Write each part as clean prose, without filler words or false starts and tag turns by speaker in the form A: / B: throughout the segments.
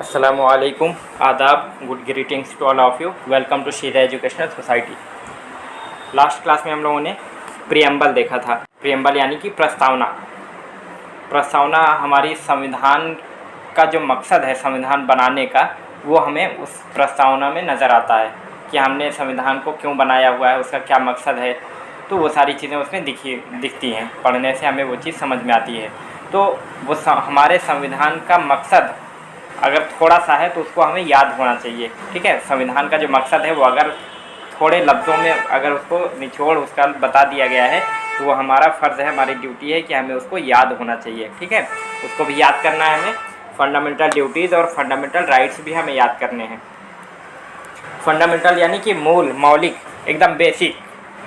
A: अस्सलामुअलैकुम, आदाब, good greetings to all of you. Welcome to Sheera educational society. Last class में हम लोगों ने प्रियम्बल देखा था। प्रियम्बल यानी कि प्रस्तावना। प्रस्तावना हमारी संविधान का जो मकसद है संविधान बनाने का, वो हमें उस प्रस्तावना में नज़र आता है कि हमने संविधान को क्यों बनाया हुआ है, उसका क्या मकसद है। तो वो सारी चीज़ें उसमें दिखती हैं, पढ़ने से हमें वो चीज़ समझ में आती है। तो वो हमारे संविधान का मकसद अगर थोड़ा सा है तो उसको हमें याद होना चाहिए। ठीक है, संविधान का जो मकसद है वो अगर थोड़े लफ्ज़ों में अगर उसको निचोड़ उसका बता दिया गया है तो वो हमारा फ़र्ज़ है, हमारी ड्यूटी है कि हमें उसको याद होना चाहिए। ठीक है, उसको भी याद करना है हमें। फंडामेंटल ड्यूटीज़ और फंडामेंटल राइट्स भी हमें याद करने हैं। फंडामेंटल यानी कि मूल, मौलिक, एकदम बेसिक,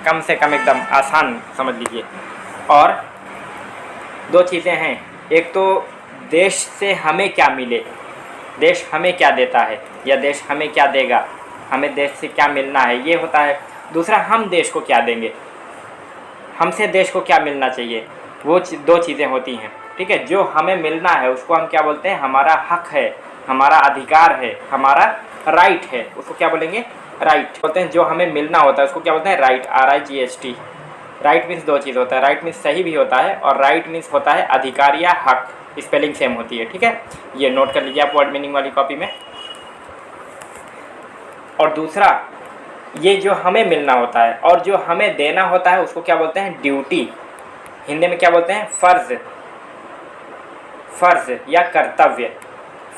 A: कम से कम एकदम आसान समझ लीजिए। और दो चीज़ें हैं, एक तो देश से हमें क्या मिले, देश हमें क्या देता है या देश हमें क्या देगा, हमें देश से क्या मिलना है, ये होता है। दूसरा, हम देश को क्या देंगे, हमसे देश को क्या मिलना चाहिए, वो दो चीज़ें होती हैं। ठीक है, जो हमें मिलना है उसको हम क्या बोलते हैं, हमारा हक है, हमारा अधिकार है, हमारा राइट है, उसको क्या बोलेंगे, राइट बोलते हैं। जो हमें मिलना होता है उसको क्या बोलते हैं, राइट, RIGHT। राइट मीन्स दो चीज़ होता है, राइट मीन्स सही भी होता है और राइट मीन्स होता है अधिकार या हक, स्पेलिंग सेम होती है। ठीक है, ये नोट कर लीजिए आप वर्ड मीनिंग वाली कॉपी में। और दूसरा, ये जो हमें मिलना होता है और जो हमें देना होता है उसको क्या बोलते हैं, ड्यूटी। हिंदी में क्या बोलते हैं, फ़र्ज़, फ़र्ज़ या कर्तव्य,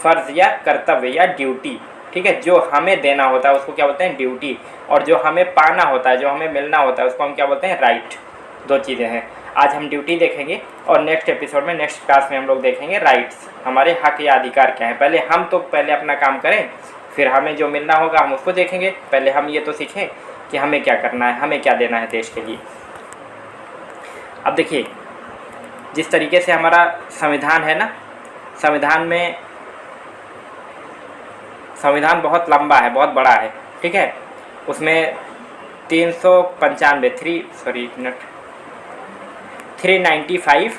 A: फ़र्ज़ या कर्तव्य या ड्यूटी। ठीक है, जो हमें देना होता है उसको क्या बोलते हैं, ड्यूटी। और जो हमें पाना होता है, जो हमें मिलना होता है उसको हम क्या बोलते हैं, राइट। दो चीज़ें हैं। आज हम ड्यूटी देखेंगे और नेक्स्ट एपिसोड में, नेक्स्ट क्लास में हम लोग देखेंगे राइट्स, हमारे हक या अधिकार क्या है। पहले अपना काम करें, फिर हमें जो मिलना होगा हम उसको देखेंगे। पहले हम ये तो सीखें कि हमें क्या करना है, हमें क्या देना है देश के लिए। अब देखिए, जिस तरीके से हमारा संविधान है ना, संविधान बहुत लंबा है, बहुत बड़ा है। ठीक है, उसमें 395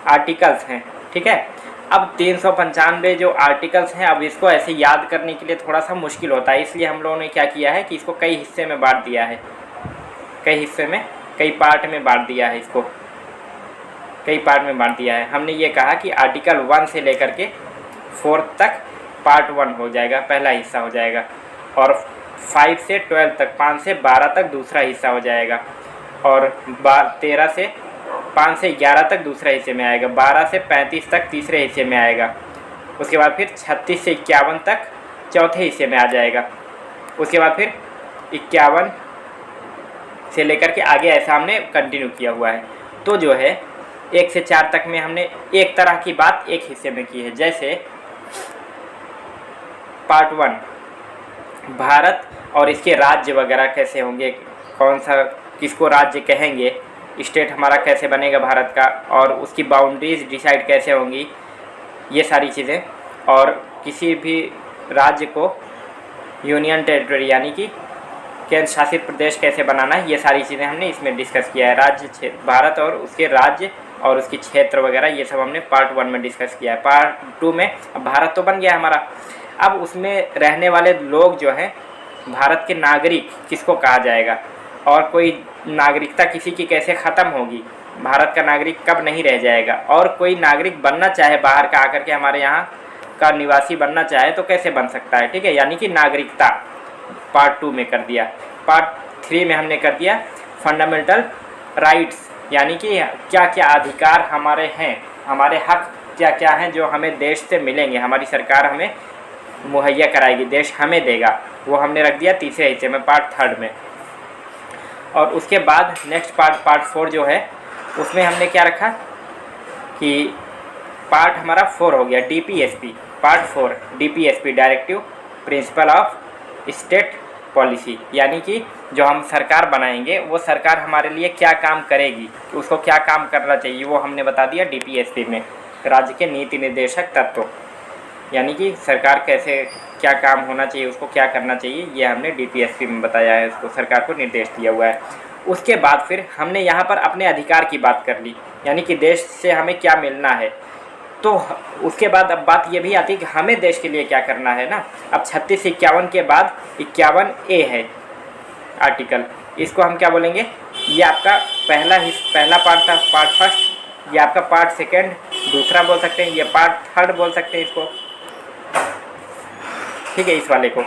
A: आर्टिकल्स हैं। ठीक है, अब 395 जो आर्टिकल्स हैं, अब इसको ऐसे याद करने के लिए थोड़ा सा मुश्किल होता है, इसलिए हम लोगों ने क्या किया है कि इसको कई हिस्से में बांट दिया है, कई पार्ट में बांट दिया है, इसको कई पार्ट में बांट दिया है। हमने ये कहा कि आर्टिकल 1 से लेकर के 4 तक पार्ट 1 हो जाएगा, पहला हिस्सा हो जाएगा, और 5 से 12 तक, 5 से 12 तक दूसरा हिस्सा हो जाएगा, और 13 से 5 से 11 तक दूसरे हिस्से में आएगा, 12 से 35 तक तीसरे हिस्से में आएगा, उसके बाद फिर 36 से 51 तक चौथे हिस्से में आ जाएगा, उसके बाद फिर 51 से लेकर के आगे ऐसा हमने कंटिन्यू किया हुआ है। तो जो है 1 से 4 तक में हमने एक तरह की बात एक हिस्से में की है। जैसे पार्ट 1, भारत और इसके राज्य वगैरह कैसे होंगे, कौन सा, किसको राज्य कहेंगे, स्टेट हमारा कैसे बनेगा भारत का, और उसकी बाउंड्रीज डिसाइड कैसे होंगी, ये सारी चीज़ें। और किसी भी राज्य को यूनियन टेरिटरी यानी कि केंद्र शासित प्रदेश कैसे बनाना है, ये सारी चीज़ें हमने इसमें डिस्कस किया है। भारत और उसके राज्य और उसकी क्षेत्र वगैरह ये सब हमने पार्ट 1 में डिस्कस किया है। पार्ट 2 में अब भारत तो बन गया हमारा, अब उसमें रहने वाले लोग जो हैं, भारत के नागरिक किसको कहा जाएगा, और कोई नागरिकता किसी की कैसे ख़त्म होगी, भारत का नागरिक कब नहीं रह जाएगा, और कोई नागरिक बनना चाहे बाहर का आकर के हमारे यहाँ का निवासी बनना चाहे तो कैसे बन सकता है। ठीक है, यानी कि नागरिकता पार्ट 2 में कर दिया। पार्ट 3 में हमने कर दिया फंडामेंटल राइट्स, यानी कि क्या क्या अधिकार हमारे हैं, हमारे हक क्या क्या हैं जो हमें देश से मिलेंगे, हमारी सरकार हमें मुहैया कराएगी, देश हमें देगा, वो हमने रख दिया तीसरे हिस्से में, पार्ट 3 में। और उसके बाद नेक्स्ट पार्ट 4 जो है, उसमें हमने क्या रखा कि पार्ट हमारा 4 हो गया, DPSP, part 4 DPSP, directive principle of state policy, यानी कि जो हम सरकार बनाएंगे वो सरकार हमारे लिए क्या काम करेगी, उसको क्या काम करना चाहिए, वो हमने बता दिया DPSP में, राज्य के नीति निर्देशक तत्व, यानी कि सरकार कैसे क्या काम होना चाहिए, उसको क्या करना चाहिए, ये हमने DPSP में बताया है, उसको सरकार को निर्देश दिया हुआ है। उसके बाद फिर हमने यहाँ पर अपने अधिकार की बात कर ली, यानी कि देश से हमें क्या मिलना है, तो उसके बाद अब बात ये भी आती है कि हमें देश के लिए क्या करना है ना। अब 36 51 के बाद 51A है आर्टिकल, इसको हम क्या बोलेंगे, ये आपका पहला पार्ट था, पार्ट फर्स्ट, ये आपका पार्ट सेकंड दूसरा बोल सकते हैं, ये पार्ट थर्ड बोल सकते हैं इसको, ठीक है, इस वाले को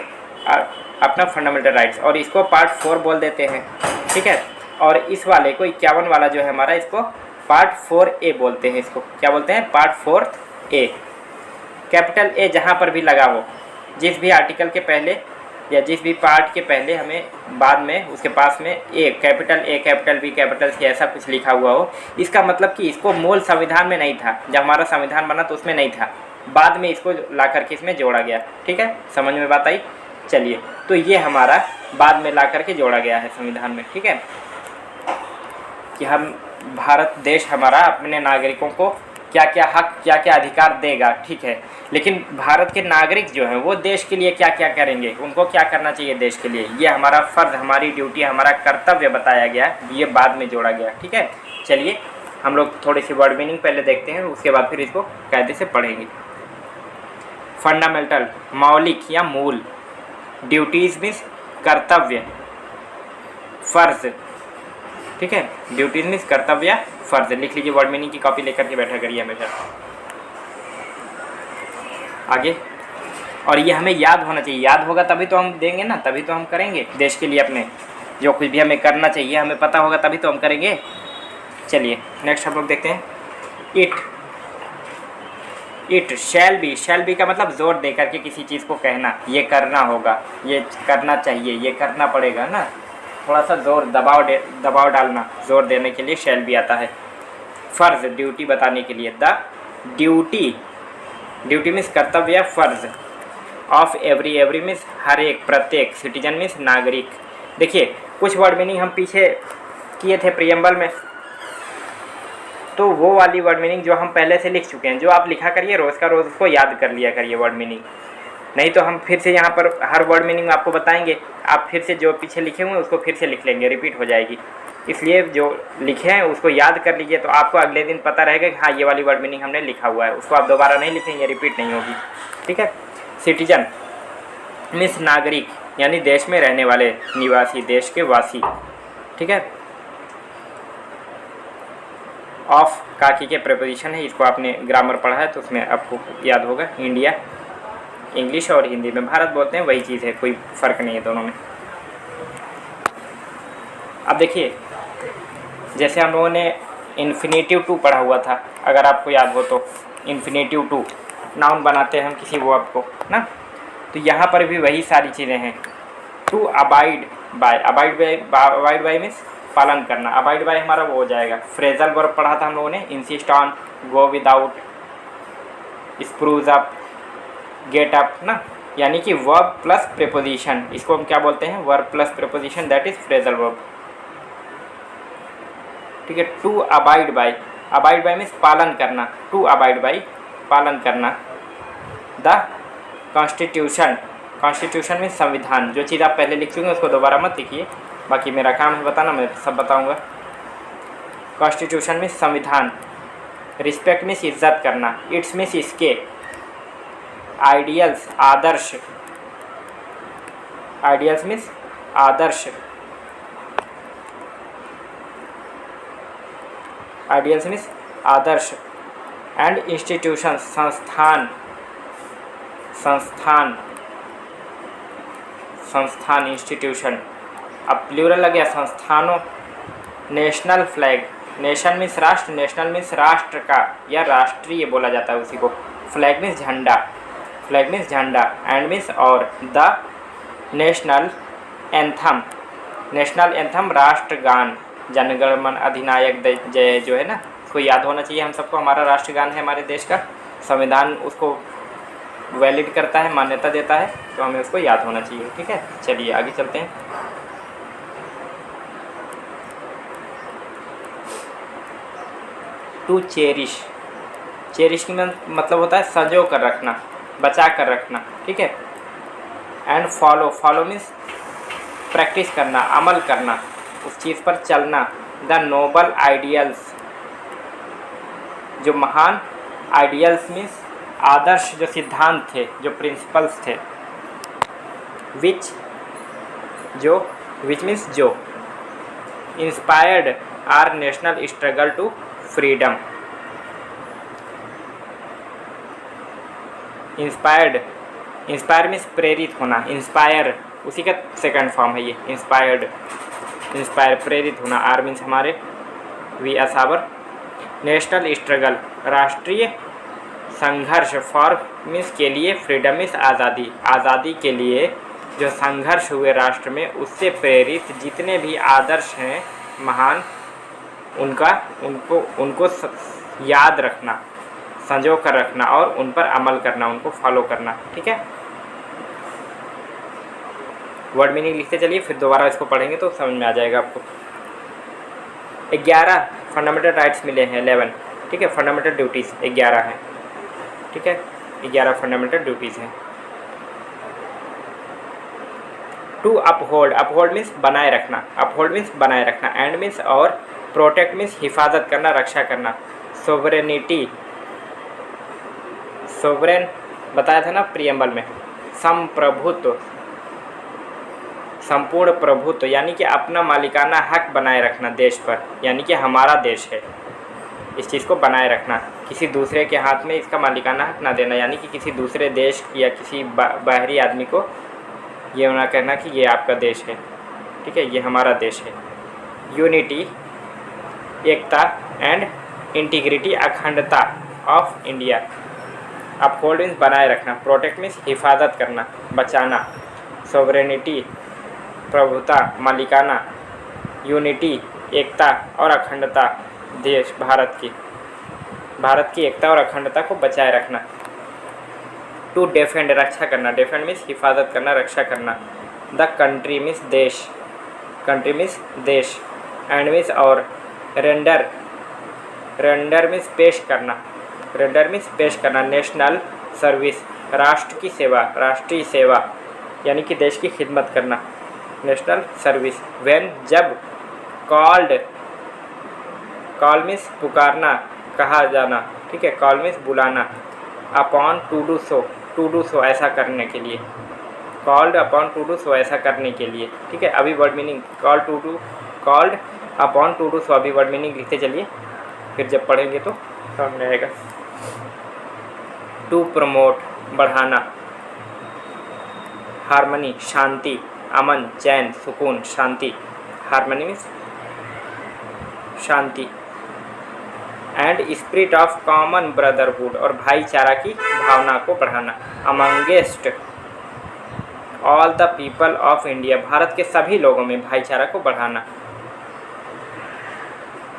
A: अपना फंडामेंटल राइट्स, और इसको पार्ट 4 बोल देते हैं, ठीक है। और इस वाले को 51 वाला जो है हमारा, इसको पार्ट 4A बोलते हैं, इसको क्या बोलते हैं, पार्ट 4A। कैपिटल ए जहाँ पर भी लगा हो, जिस भी आर्टिकल के पहले या जिस भी पार्ट के पहले हमें बाद में उसके पास में ए कैपिटल बी कैपिटल सी ऐसा कुछ लिखा हुआ हो, इसका मतलब कि इसको मूल संविधान में नहीं था, जब हमारा संविधान बना तो उसमें नहीं था, बाद में इसको ला करके इसमें जोड़ा गया, ठीक है, समझ में बात आई। चलिए, तो ये हमारा बाद में ला करके जोड़ा गया है संविधान में, ठीक है, कि हम भारत देश हमारा अपने नागरिकों को क्या क्या हक क्या क्या अधिकार देगा, ठीक है, लेकिन भारत के नागरिक जो हैं वो देश के लिए क्या क्या करेंगे, उनको क्या करना चाहिए देश के लिए, ये हमारा फ़र्ज़, हमारी ड्यूटी, हमारा कर्तव्य बताया गया, ये बाद में जोड़ा गया, ठीक है। चलिए हम लोग थोड़ी सी वर्ड मीनिंग पहले देखते हैं, उसके बाद फिर इसको कायदे से पढ़ेंगे। फंडामेंटल, मौलिक या मूल, ड्यूटीज़ मीन्स कर्तव्य, फ़र्ज़, ठीक है, ड्यूटीज मीन्स कर्तव्य, फर्ज, लिख लीजिए, वर्ड मीनिंग की कॉपी लेकर के बैठा करिए हमेशा आगे। और ये हमें याद होना चाहिए, याद होगा तभी तो हम देंगे ना, तभी तो हम करेंगे देश के लिए, अपने जो कुछ भी हमें करना चाहिए हमें पता होगा तभी तो हम करेंगे। चलिए नेक्स्ट हम लोग देखते हैं, इट शैल बी का मतलब जोर दे करके किसी चीज़ को कहना, ये करना होगा, ये करना चाहिए, ये करना पड़ेगा ना, थोड़ा सा जोर दबाव डालना, जोर देने के लिए शैल बी आता है। फ़र्ज़, ड्यूटी बताने के लिए, द ड्यूटी मीन्स कर्तव्य, फ़र्ज़, ऑफ एवरी मीन्स हर एक, प्रत्येक, सिटीजन मीन्स नागरिक। देखिए कुछ वर्ड मीनिंग हम पीछे किए थे प्रियम्बल में, तो वो वाली वर्ड मीनिंग जो हम पहले से लिख चुके हैं, जो आप लिखा करिए रोज़ का रोज़ उसको याद कर लिया करिए वर्ड मीनिंग, नहीं तो हम फिर से यहाँ पर हर वर्ड मीनिंग आपको बताएंगे, आप फिर से जो पीछे लिखे हुए हैं उसको फिर से लिख लेंगे, रिपीट हो जाएगी, इसलिए जो लिखे हैं उसको याद कर लीजिए, तो आपको अगले दिन पता रहेगा कि हाँ ये वाली वर्ड मीनिंग हमने लिखा हुआ है, उसको आप दोबारा नहीं लिखेंगे, रिपीट नहीं होगी, ठीक है। सिटीजन मीन्स नागरिक, यानी देश में रहने वाले, निवासी, देश के वासी, ठीक है। ऑफ काकी के प्रीपोजिशन है, इसको आपने ग्रामर पढ़ा है तो उसमें आपको याद होगा, इंडिया इंग्लिश और हिंदी में भारत बोलते हैं, वही चीज़ है, कोई फ़र्क नहीं है दोनों में। अब देखिए जैसे हम लोगों ने इन्फिनेटिव टू पढ़ा हुआ था, अगर आपको याद हो तो, इन्फिनेटिव टू नाउन बनाते हैं हम किसी वर्ब को ना, तो यहाँ पर भी वही सारी चीज़ें हैं। टू अबाइड बाय मीन्स पालन करना, अबाइड बाय हमारा वो हो जाएगा, फ्रेजल वर्ब पढ़ा था हम लोगों ने, insist on, go without, spruce up, get up ना, यानी कि वर्ब प्लस प्रीपोजिशन, इसको हम क्या बोलते हैं, verb plus preposition, that is phrasal verb, ठीक है। टू अबाइड बाय मीन्स पालन करना, टू अबाइड बाय पालन करना। द कॉन्स्टिट्यूशन मीन्स संविधान, जो चीज़ आप पहले लिख चुके हैं उसको दोबारा मत लिखिए, बाकी मेरा काम है बताना, मैं सब बताऊंगा। कॉन्स्टिट्यूशन मीन्स संविधान। रिस्पेक्ट मीन्स इज्जत करना, इट्स मीन्स इसके, ideals Adarsh, ideals means Adarsh, ideals means Adarsh. And institution संस्थान, इंस्टीट्यूशन, अब प्लूरल लग गया संस्थानों। नेशनल फ्लैग, नेशन मीन्स राष्ट्र, नेशनल मीन्स राष्ट्र का या राष्ट्रीय बोला जाता है उसी को, फ्लैग मीन्स झंडा, एंड मीन्स और, द नेशनल एंथम राष्ट्रगान, जनगण अधिनायक जय जो है ना, उसको याद होना चाहिए हम सबको, हमारा राष्ट्रगान है हमारे देश का, संविधान उसको वैलिड करता है, मान्यता देता है, तो हमें उसको याद होना चाहिए, ठीक है। चलिए आगे चलते हैं। टू चेरिश की मतलब होता है संजो कर रखना, बचा कर रखना, ठीक है। एंड फॉलो मीन्स प्रैक्टिस करना, अमल करना, उस चीज़ पर चलना। द नोबल आइडियल्स, जो महान आइडियल्स मीन्स आदर्श, जो सिद्धांत थे, जो प्रिंसिपल्स थे, विच मीन्स जो inspired our national struggle to freedom. Inspire means प्रेरित होना, इंस्पायर उसी का सेकंड फॉर्म है ये, इंस्पायर प्रेरित होना। आर मीन्स हमारे वी असावर। नेशनल स्ट्रगल राष्ट्रीय संघर्ष, फॉर मीन्स के लिए, फ्रीडम मीन्स आज़ादी, आज़ादी के लिए जो संघर्ष हुए राष्ट्र में, उससे प्रेरित जितने भी आदर्श हैं महान, उनको याद रखना, संजो कर रखना और उन पर अमल करना, उनको फॉलो करना। ठीक है, वर्ड मीनिंग लिखते चलिए, फिर दोबारा इसको पढ़ेंगे तो समझ में आ जाएगा आपको। 11 फंडामेंटल राइट्स मिले हैं, 11। ठीक है, फंडामेंटल ड्यूटीज़ 11 हैं। ठीक है, 11 फंडामेंटल ड्यूटीज़ हैं। टू अपहोल्ड मीन्स बनाए रखना, अपहोल्ड मीन्स बनाए रखना, एंड मीन्स और, प्रोटेक्ट मीन्स हिफाजत करना, रक्षा करना। सोवरेनिटी, सोवरेन बताया था ना प्रियम्बल में। संप्रभुत्व, संपूर्ण प्रभुत्व, यानी कि अपना मालिकाना हक बनाए रखना देश पर, यानी कि हमारा देश है, इस चीज़ को बनाए रखना, किसी दूसरे के हाथ में इसका मालिकाना हक ना देना, यानी कि किसी दूसरे देश या किसी बाहरी आदमी को ये ना कहना कि ये आपका देश है। ठीक है, ये हमारा देश है। यूनिटी, एकता, एंड इंटीग्रिटी, अखंडता ऑफ इंडिया। अपहोल्ड मीन्स बनाए रखना, प्रोटेक्ट मीन्स हिफाजत करना, बचाना, सोवरेनिटी प्रभुता, मालिकाना, यूनिटी एकता और अखंडता, देश भारत की एकता और अखंडता को बचाए रखना। टू डिफेंड रक्षा करना, डिफेंड मीन्स हिफाजत करना, रक्षा करना। द कंट्री मीन्स देश, कंट्री मीन्स देश, एंड मीन्स और, रेंडर मीन्स पेश करना, रेंडर मीन्स पेश करना। नेशनल सर्विस राष्ट्र की सेवा, राष्ट्रीय सेवा, यानी कि देश की खिदमत करना, नेशनल सर्विस। व्हेन जब, कॉल्ड, कॉल मीन्स पुकारना, कहा जाना। ठीक है, कॉल मीन्स बुलाना। अपॉन टू डू सो ऐसा करने के लिए, called upon two do so ऐसा करने के लिए। ठीक है, अभी word meaning called upon two do so, अभी वर्ड मीनिंग लिखते चलिए, फिर जब पढ़ेंगे तो समझ में आएगा। टू प्रमोट बढ़ाना। हार्मनी शांति, अमन चैन सुकून, शांति, हार्मनी मीन्स शांति। And spirit of common brotherhood, और भाईचारा की भावना को बढ़ाना। Amongst all the people of India, Bharat के सभी लोगों में भाईचारा को बढ़ाना।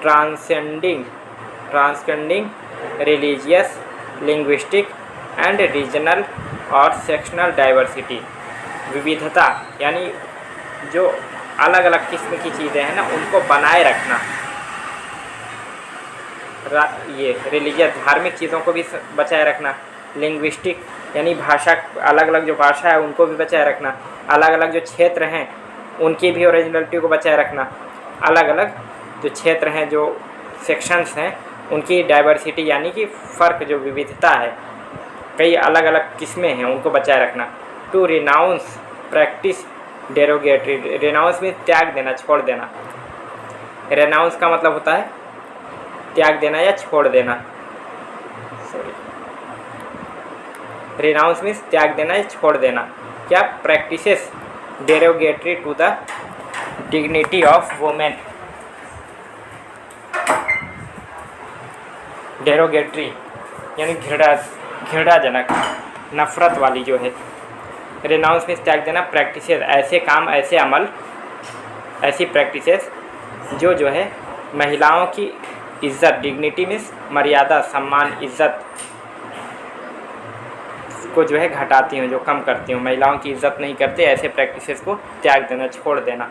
A: Transcending religious, linguistic and regional और सेक्शनल डाइवर्सिटी, विविधता यानी जो अलग अलग किस्म की चीज़ें हैं ना, उनको बनाए रखना। ये रिलीजियस धार्मिक चीज़ों को भी बचाए रखना। लिंग्विस्टिक यानी भाषा, अलग अलग जो भाषा है उनको भी बचाए रखना। अलग अलग जो क्षेत्र हैं उनकी भी ओरिजिनलिटी को बचाए रखना। अलग अलग जो क्षेत्र हैं, जो सेक्शंस हैं, उनकी डाइवर्सिटी यानी कि फ़र्क, जो विविधता है, कई अलग अलग किस्में हैं, उनको बचाए रखना। To renounce practice derogatory, renounce में त्याग देना, छोड़ देना। रेनाउंस का मतलब होता है त्याग देना या छोड़ देना। रिनाउंस मीन्स त्याग देना या छोड़ देना। क्या? Practices derogatory to the dignity of women. Derogatory यानी घृणाजनक, नफरत वाली जो है। रिनाउंस मीन्स त्याग देना। प्रैक्टिसेस ऐसे काम, ऐसे अमल, ऐसी प्रैक्टिसेस जो है महिलाओं की इज्जत, डिग्निटी मीन्स मर्यादा, सम्मान, इज्जत को जो है घटाती हूँ, जो कम करती हूँ, महिलाओं की इज्जत नहीं करते, ऐसे प्रैक्टिसेस को त्याग देना, छोड़ देना।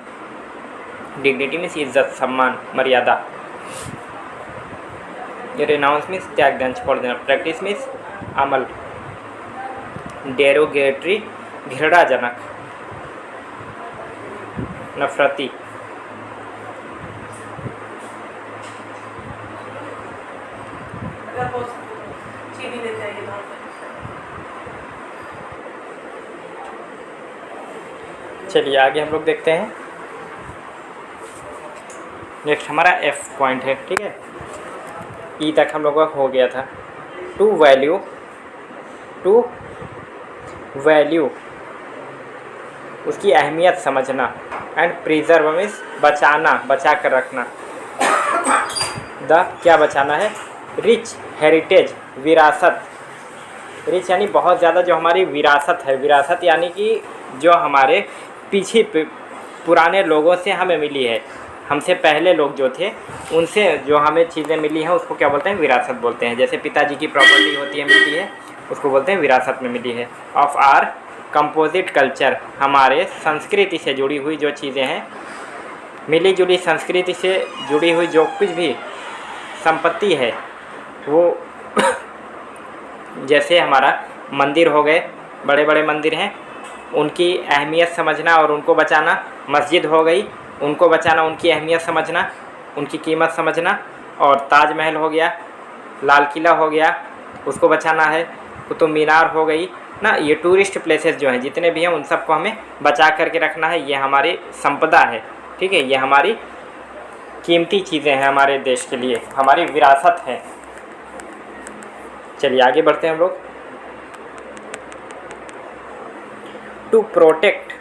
A: डिग्निटी मीन्स इज्जत, सम्मान, मर्यादा। ये रिनाउंस मीन्स त्याग देना, छोड़ देना। प्रैक्टिस मीन्स अमल। डेरोगेटरी घृणाजनक, नफरती। चलिए आगे हम लोग देखते हैं। नेक्स्ट हमारा एफ पॉइंट है, ठीक है। ई तक हम लोगों का हो गया था। टू वैल्यू उसकी अहमियत समझना, एंड प्रिजर्व मीन्स बचाना, बचा कर रखना। द क्या बचाना है, रिच हेरिटेज विरासत। रिच यानी बहुत ज़्यादा जो हमारी विरासत है, विरासत यानी कि जो हमारे पीछे पुराने लोगों से हमें मिली है, हमसे पहले लोग जो थे उनसे जो हमें चीज़ें मिली हैं उसको क्या बोलते हैं, विरासत बोलते हैं। जैसे पिताजी की प्रॉपर्टी होती है, मिलती है, उसको बोलते हैं विरासत में मिली है। ऑफ आर कंपोजिट कल्चर, हमारे संस्कृति से जुड़ी हुई जो चीज़ें हैं, मिली जुली संस्कृति से जुड़ी हुई जो कुछ भी संपत्ति है वो जैसे हमारा मंदिर हो गए, बड़े बड़े मंदिर हैं, उनकी अहमियत समझना और उनको बचाना। मस्जिद हो गई, उनको बचाना, उनकी अहमियत समझना, उनकी कीमत समझना। और ताजमहल हो गया, लाल किला हो गया, उसको बचाना है। कुतुब मीनार हो गई ना, ये टूरिस्ट प्लेसेस जो हैं जितने भी हैं उन सबको हमें बचा करके रखना है। ये हमारी संपदा है, ठीक है, ये हमारी कीमती चीज़ें हैं हमारे देश के लिए, हमारी विरासत है। चलिए आगे बढ़ते हैं हम लोग। टू प्रोटेक्ट,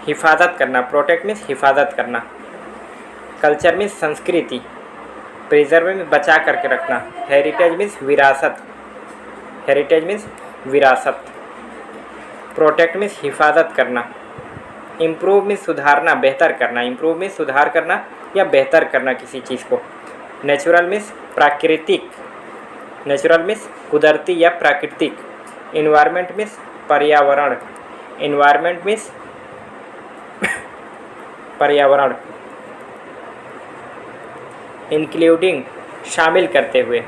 A: हिफाजत करना, प्रोटेक्ट मीन्स हिफाजत करना। कल्चर मीन्स संस्कृति, प्रिजर्व मीन्स बचा करके रखना। हेरिटेज मीन्स विरासत, हेरिटेज मीन्स विरासत। प्रोटेक्ट मीन्स हिफाजत करना। इम्प्रूव मीन्स सुधारना, बेहतर करना। इम्प्रूव मीन्स सुधार करना या बेहतर करना किसी चीज़ को। नेचुरल मीन्स प्राकृतिक, नेचुरल मीन्स कुदरती या प्राकृतिक। इन्वायरमेंट मीन्स पर्यावरण, इन्वायरमेंट मीन्स पर्यावरण। इंक्लूडिंग शामिल करते हुए,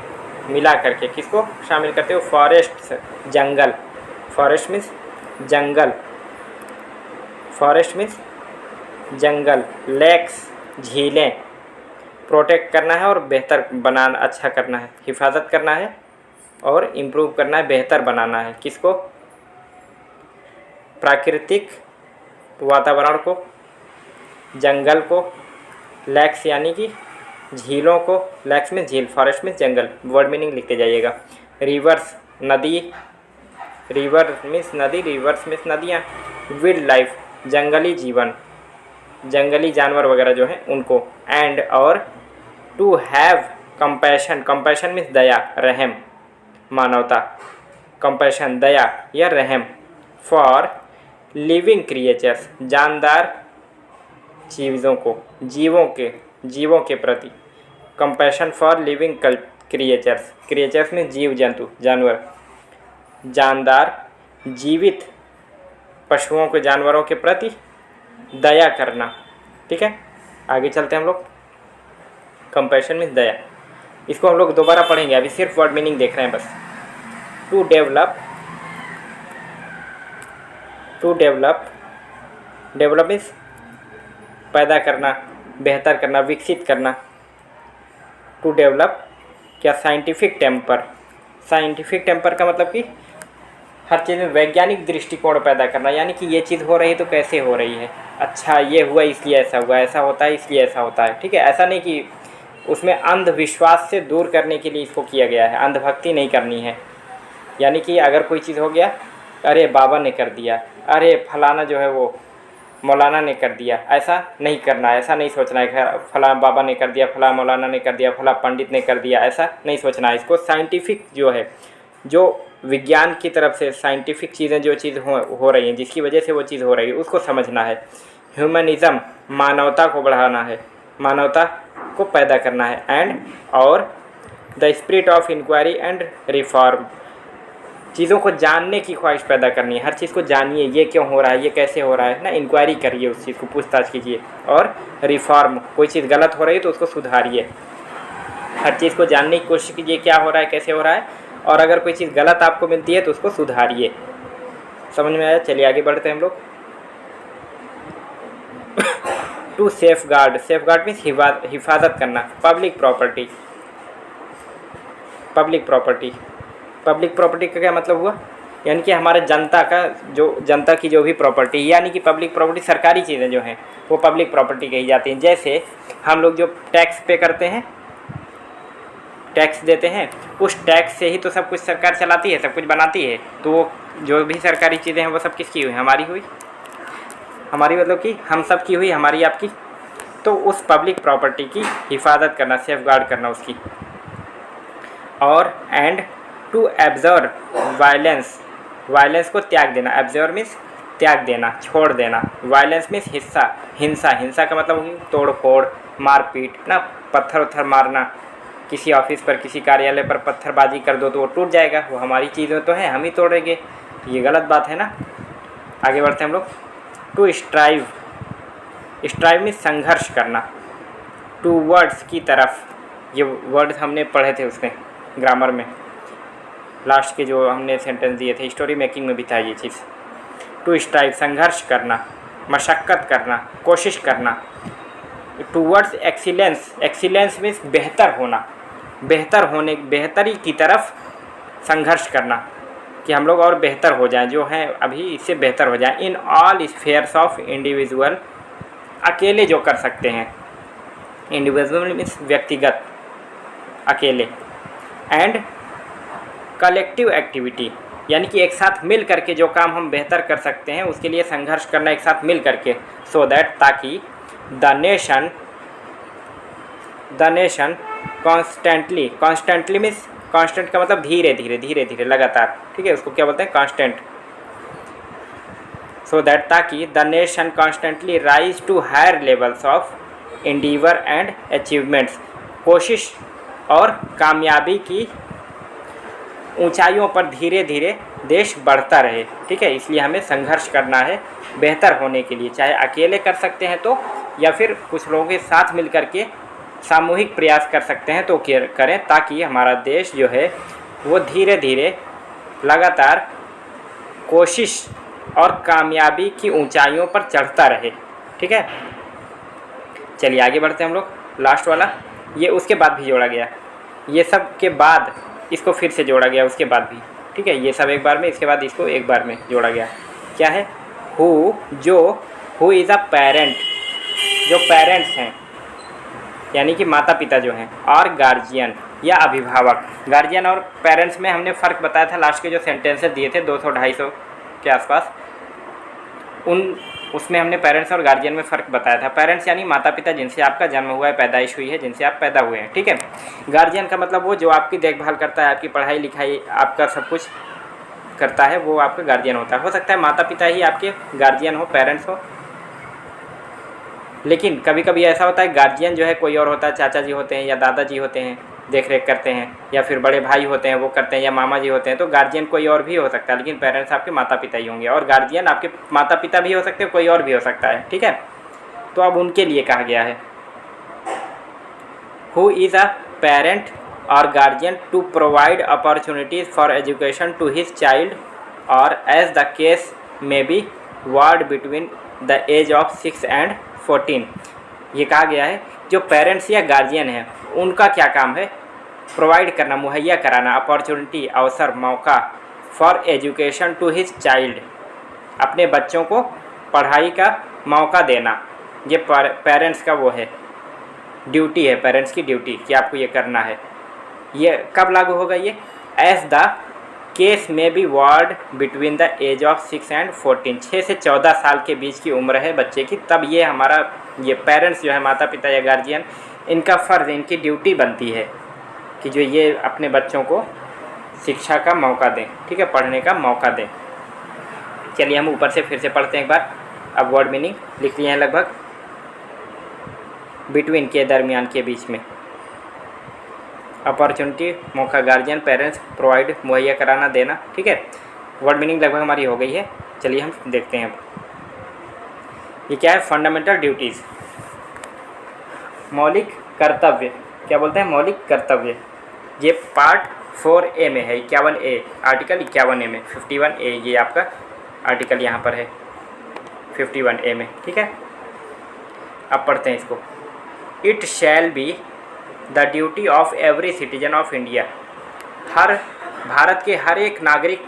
A: मिला करके, किसको शामिल करते हुए। फॉरेस्ट जंगल, फॉरेस्ट मीन्स जंगल, फॉरेस्ट मीन्स जंगल। लेक्स झीलें। प्रोटेक्ट करना है और बेहतर बनाना, अच्छा करना है, हिफाजत करना है और इम्प्रूव करना है, बेहतर बनाना है। किसको, प्राकृतिक वातावरण को, जंगल को। लेक्स यानी कि झीलों को, लेक्स में झील, फॉरेस्ट में जंगल, वर्ड मीनिंग लिखते जाइएगा। रिवर्स नदी, रिवर मीन्स नदी, रिवर्स मीन्स नदियाँ। वाइल्ड लाइफ जंगली जीवन, जंगली जानवर वगैरह जो हैं उनको। एंड और to have compassion, compassion means दया, रहम, मानवता। कंपैशन दया या रहम। फॉर लिविंग क्रिएचर्स जानदार चीज़ों को, जीवों के प्रति। Compassion for living creatures, creatures में जीव जंतु, जानवर। जानदार जीवित पशुओं के, जानवरों के प्रति दया करना, ठीक है। आगे चलते हैं हम लोग। कंपैशन मीन्स दया, इसको हम लोग दोबारा पढ़ेंगे, अभी सिर्फ वर्ड मीनिंग देख रहे हैं बस। To develop, to develop, develop means पैदा करना, बेहतर करना, विकसित करना। टू डेवलप क्या, साइंटिफिक टेम्पर। साइंटिफिक टेम्पर का मतलब कि हर चीज़ में वैज्ञानिक दृष्टिकोण पैदा करना, यानी कि ये चीज़ हो रही है तो कैसे हो रही है, अच्छा ये हुआ इसलिए ऐसा हुआ, ऐसा होता है इसलिए ऐसा होता है, ठीक है। ऐसा नहीं कि उसमें अंधविश्वास से दूर करने के लिए इसको किया गया है, अंधभक्ति नहीं करनी है। यानी कि अगर कोई चीज़ हो गया, अरे बाबा ने कर दिया, अरे फलाना जो है वो मौलाना ने कर दिया, ऐसा नहीं करना है, ऐसा नहीं सोचना है फला बाबा ने कर दिया, फला मौलाना ने कर दिया, फला पंडित ने कर दिया, ऐसा नहीं सोचना है। इसको साइंटिफिक जो है, जो विज्ञान की तरफ से साइंटिफिक चीज़ें जो चीज़ हो रही हैं, जिसकी वजह से वो चीज़ हो रही है, उसको समझना है। ह्यूमनिज़म मानवता को बढ़ाना है, मानवता को पैदा करना है। एंड और the spirit of inquiry and reform, चीज़ों को जानने की ख्वाहिश पैदा करनी है। हर चीज़ को जानिए, ये क्यों हो रहा है, ये कैसे हो रहा है ना, इंक्वायरी करिए, उस चीज़ को पूछताछ कीजिए। और रिफॉर्म, कोई चीज़ गलत हो रही है तो उसको सुधारिए। हर चीज़ को जानने की कोशिश कीजिए, क्या हो रहा है, कैसे हो रहा है, और अगर कोई चीज़ गलत आपको मिलती है तो उसको सुधारिए। समझ में आया? चलिए आगे बढ़ते हैं हम लोग। To safeguard, safeguard means हिफाजत करना। Public property, public property, public property का क्या मतलब हुआ, यानी कि हमारे जनता का जनता की जो भी प्रॉपर्टी, यानी कि पब्लिक प्रॉपर्टी, सरकारी चीज़ें जो हैं वो पब्लिक प्रॉपर्टी कही जाती हैं। जैसे हम लोग जो टैक्स पे करते हैं, टैक्स देते हैं, उस टैक्स से ही तो सब कुछ सरकार चलाती है, सब कुछ बनाती है। तो वो जो भी सरकारी चीज़ें हैं वो सब किसकी हुई? हमारी हुई। हमारी मतलब कि हम सब की हुई, हमारी आपकी। तो उस पब्लिक प्रॉपर्टी की हिफाजत करना, सेफ गार्ड करना उसकी। और and to abjure violence, violence को त्याग देना। एब्जर्व मीन्स त्याग देना, छोड़ देना। वायलेंस मीन्स हिस्सा, हिंसा। हिंसा का मतलब होगी तोड़ फोड़, मारपीट ना, पत्थर उत्थर मारना। किसी ऑफिस पर, किसी कार्यालय पर पत्थरबाजी कर दो तो वो टूट जाएगा, वो हमारी चीज़ें तो हैं, हम ही तोड़ेंगे, ये गलत बात है ना। आगे बढ़ते हैं हम लोग। टू स्ट्राइव, स्ट्राइव में संघर्ष करना। टू वर्ड्स की तरफ, ये वर्ड्स हमने पढ़े थे उसमें ग्रामर में, लास्ट के जो हमने सेंटेंस दिए थे, स्टोरी मेकिंग में भी था ये चीज़। टू स्ट्राइव संघर्ष करना, मशक्क़त करना, कोशिश करना। टूवर्ड्स एक्सीलेंस, एक्सीलेंस मीन्स बेहतर होना, बेहतर होने, बेहतरी की तरफ संघर्ष करना, कि हम लोग और बेहतर हो जाएं, जो हैं अभी इससे बेहतर हो जाएं। इन ऑल स्फेयर्स ऑफ इंडिविजुअल, अकेले जो कर सकते हैं, इंडिविजुअल मीन्स व्यक्तिगत, अकेले। एंड कलेक्टिव एक्टिविटी, यानी कि एक साथ मिल करके जो काम हम बेहतर कर सकते हैं उसके लिए संघर्ष करना, एक साथ मिल करके। सो दैट, ताकि the nation constantly, constantly means constant का मतलब धीरे धीरे, धीरे धीरे, लगातार, ठीक है, उसको क्या बोलते हैं? कांस्टेंट। सो दैट, ताकि the nation constantly rise to higher levels of endeavour and achievements, कोशिश और कामयाबी की ऊंचाइयों पर धीरे धीरे देश बढ़ता रहे, ठीक है। इसलिए हमें संघर्ष करना है बेहतर होने के लिए, चाहे अकेले कर सकते हैं तो, या फिर कुछ लोगों के साथ मिल करके सामूहिक प्रयास कर सकते हैं तो करें, ताकि हमारा देश जो है वो धीरे धीरे लगातार कोशिश और कामयाबी की ऊंचाइयों पर चढ़ता रहे, ठीक है। चलिए आगे बढ़ते हैं हम लोग। लास्ट वाला, ये उसके बाद भी जोड़ा गया, ये सब के बाद इसको फिर से जोड़ा गया उसके बाद भी, ठीक है। ये सब एक बार में, इसके बाद इसको एक बार में जोड़ा गया। क्या है? हु, जो, हु इज़ अ पेरेंट, जो पेरेंट्स हैं यानी कि माता पिता जो हैं, और गार्जियन या अभिभावक। गार्जियन और पेरेंट्स में हमने फ़र्क बताया था लास्ट के जो सेंटेंसेस दिए थे 200-250 के आसपास, उसमें हमने पेरेंट्स और गार्जियन में फ़र्क बताया था। पेरेंट्स यानी माता पिता जिनसे आपका जन्म हुआ है, पैदाइश हुई है, जिनसे आप पैदा हुए हैं, ठीक है। गार्जियन का मतलब वो जो आपकी देखभाल करता है, आपकी पढ़ाई लिखाई, आपका सब कुछ करता है, वो आपका गार्जियन होता है। हो सकता है माता पिता ही आपके गार्जियन हो, पेरेंट्स हो, लेकिन कभी कभी ऐसा होता है गार्जियन जो है कोई और होता है, चाचा जी होते हैं या दादाजी होते हैं, देख रेख करते हैं, या फिर बड़े भाई होते हैं वो करते हैं, या मामा जी होते हैं। तो गार्जियन कोई और भी हो सकता है, लेकिन पेरेंट्स आपके माता पिता ही होंगे, और गार्जियन आपके माता पिता भी हो सकते हैं, कोई और भी हो सकता है, ठीक है। तो अब उनके लिए कहा गया है, हु इज़ अ पेरेंट और guardian to provide opportunities for education to his child, और as the case may be ward between the age of 6 and 14। ये कहा गया है जो पेरेंट्स या गार्जियन हैं उनका क्या काम है? प्रोवाइड करना, मुहैया कराना, अपॉर्चुनिटी, अवसर, मौका, for education to his child, अपने बच्चों को पढ़ाई का मौका देना। ये पेरेंट्स का वो है, ड्यूटी है, पेरेंट्स की ड्यूटी कि आपको ये करना है। ये कब लागू होगा? ये as the case may be ward between the age of 6 and 14, 6 से 14 साल के बीच की उम्र है बच्चे की, तब ये हमारा ये पेरेंट्स जो है, माता पिता या गार्जियन, इनका फ़र्ज़, इनकी ड्यूटी बनती है कि जो ये अपने बच्चों को शिक्षा का मौका दें, ठीक है, पढ़ने का मौका दें। चलिए हम ऊपर से फिर से पढ़ते हैं एक बार। अब वर्ड मीनिंग लिख लिए हैं लगभग, बिटवीन के दरमियान के बीच में, अपॉर्चुनिटी मौका, गार्जियन पेरेंट्स, प्रोवाइड मुहैया कराना, देना, ठीक है। वर्ड मीनिंग लगभग हमारी हो गई है। चलिए हम देखते हैं अब ये क्या है। फंडामेंटल ड्यूटीज़, मौलिक कर्तव्य, क्या बोलते हैं? मौलिक कर्तव्य। ये पार्ट 4A में है, 51A, आर्टिकल 51A में, 51A ये आपका आर्टिकल यहाँ पर है 51A में, ठीक है। अब पढ़ते हैं इसको। It shall be the duty of every citizen of India, हर भारत के हर एक नागरिक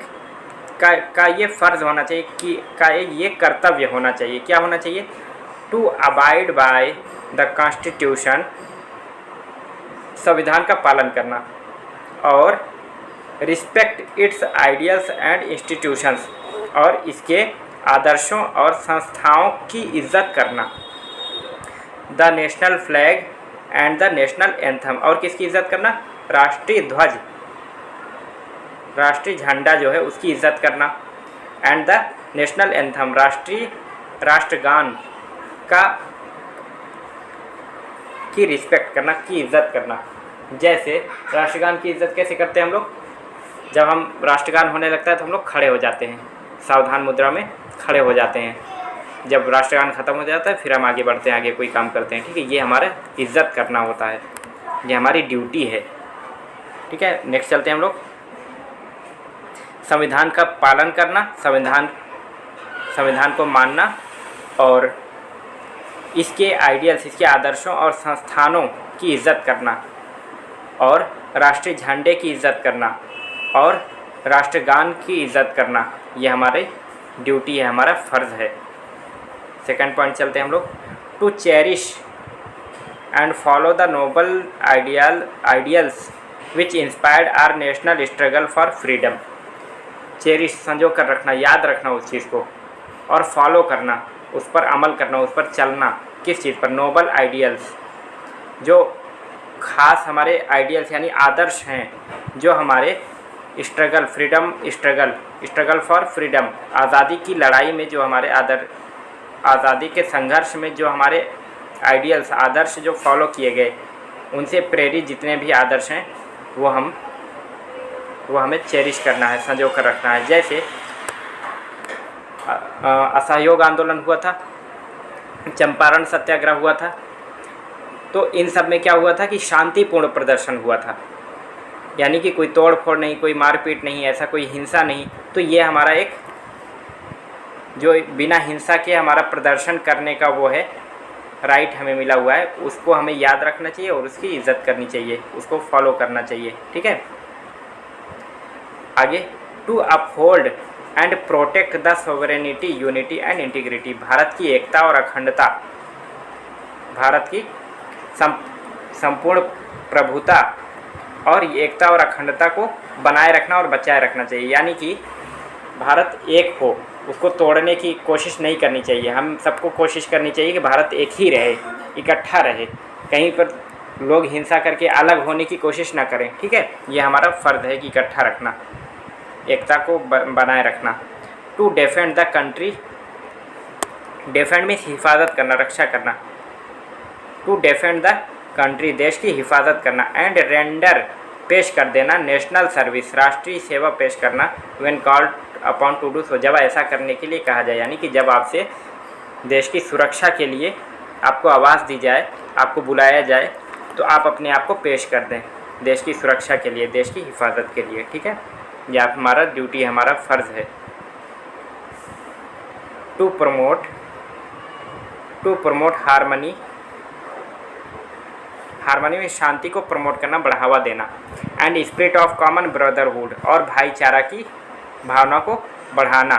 A: का ये फ़र्ज़ होना चाहिए कि का ये कर्तव्य होना चाहिए। क्या होना चाहिए? To abide by the constitution, संविधान का पालन करना, और respect its ideals and institutions, और इसके आदर्शों और संस्थाओं की इज्जत करना। The national flag and the national anthem, और किसकी इज्जत करना? राष्ट्रीय ध्वज, राष्ट्रीय झंडा जो है उसकी इज्जत करना। एंड द नेशनल एंथम, राष्ट्रगान का की रिस्पेक्ट करना, की इज्जत करना। जैसे राष्ट्रगान की इज्जत कैसे करते हैं हम लोग? जब हम राष्ट्रगान होने लगता है तो हम लोग खड़े हो जाते हैं, सावधान मुद्रा में खड़े हो जाते हैं। जब राष्ट्रगान ख़त्म हो जाता है फिर हम आगे बढ़ते हैं, आगे कोई काम करते हैं। ठीक है, ये हमारा इज्जत करना होता है, ये हमारी ड्यूटी है। ठीक है, नेक्स्ट चलते हैं हम लोग। संविधान का पालन करना, संविधान को मानना, और इसके आइडियल्स, इसके आदर्शों और संस्थानों की इज्जत करना, और राष्ट्रीय झंडे की इज्जत करना, और राष्ट्रगान की इज्जत करना, ये हमारी ड्यूटी है, हमारा फ़र्ज़ है। सेकंड पॉइंट चलते हैं हम लोग। To cherish and follow the noble ideals which inspired our national struggle for freedom. Cherish, संजो कर रखना, याद रखना उस चीज़ को, और फॉलो करना, उस पर अमल करना, उस पर चलना। किस चीज़ पर? नोबल आइडियल्स, जो खास हमारे आइडियल्स यानी आदर्श हैं, जो हमारे struggle, freedom struggle for freedom, आज़ादी की लड़ाई में जो हमारे आज़ादी के संघर्ष में जो हमारे आइडियल्स, आदर्श जो फॉलो किए गए, उनसे प्रेरित जितने भी आदर्श हैं वो हमें चेरिश करना है, संजो कर रखना है। जैसे असहयोग आंदोलन हुआ था, चंपारण सत्याग्रह हुआ था, तो इन सब में क्या हुआ था कि शांतिपूर्ण प्रदर्शन हुआ था, यानी कि कोई तोड़ फोड़ नहीं, कोई मारपीट नहीं, ऐसा कोई हिंसा नहीं। तो ये हमारा एक जो बिना हिंसा के हमारा प्रदर्शन करने का वो है राइट हमें मिला हुआ है, उसको हमें याद रखना चाहिए और उसकी इज्जत करनी चाहिए, उसको फॉलो करना चाहिए। ठीक है, आगे। To uphold and protect the sovereignty, unity and integrity, Bharat की एकता और अखंडता, भारत की संपूर्ण प्रभुता और एकता और अखंडता को बनाए रखना और बचाए रखना चाहिए। यानी कि भारत एक हो, उसको तोड़ने की कोशिश नहीं करनी चाहिए। हम सबको कोशिश करनी चाहिए कि भारत एक ही रहे, इकट्ठा रहे, कहीं पर लोग हिंसा करके अलग होने की कोशिश ना करें। ठीक है, ये हमारा फ़र्ज़ है कि इकट्ठा रखना, एकता को बनाए रखना। To defend the country, defend means हिफाजत करना, रक्षा करना। टू डिफेंड द कंट्री, देश की हिफाजत करना। एंड रेंडर, पेश कर देना, नेशनल सर्विस, राष्ट्रीय सेवा पेश करना। When called upon two do so, जब ऐसा करने के लिए कहा जाए, यानी कि जब आपसे देश की सुरक्षा के लिए आपको आवाज़ दी जाए, आपको बुलाया जाए, तो आप अपने आप को पेश कर दें देश की सुरक्षा के लिए, देश की हिफाजत के लिए। ठीक है, यह हमारा ड्यूटी है, हमारा फ़र्ज़ है। टू प्रमोट हारमनी, हारमोनी में शांति को प्रमोट करना, बढ़ावा देना। And spirit of common brotherhood, और भाईचारा की भावना को बढ़ाना।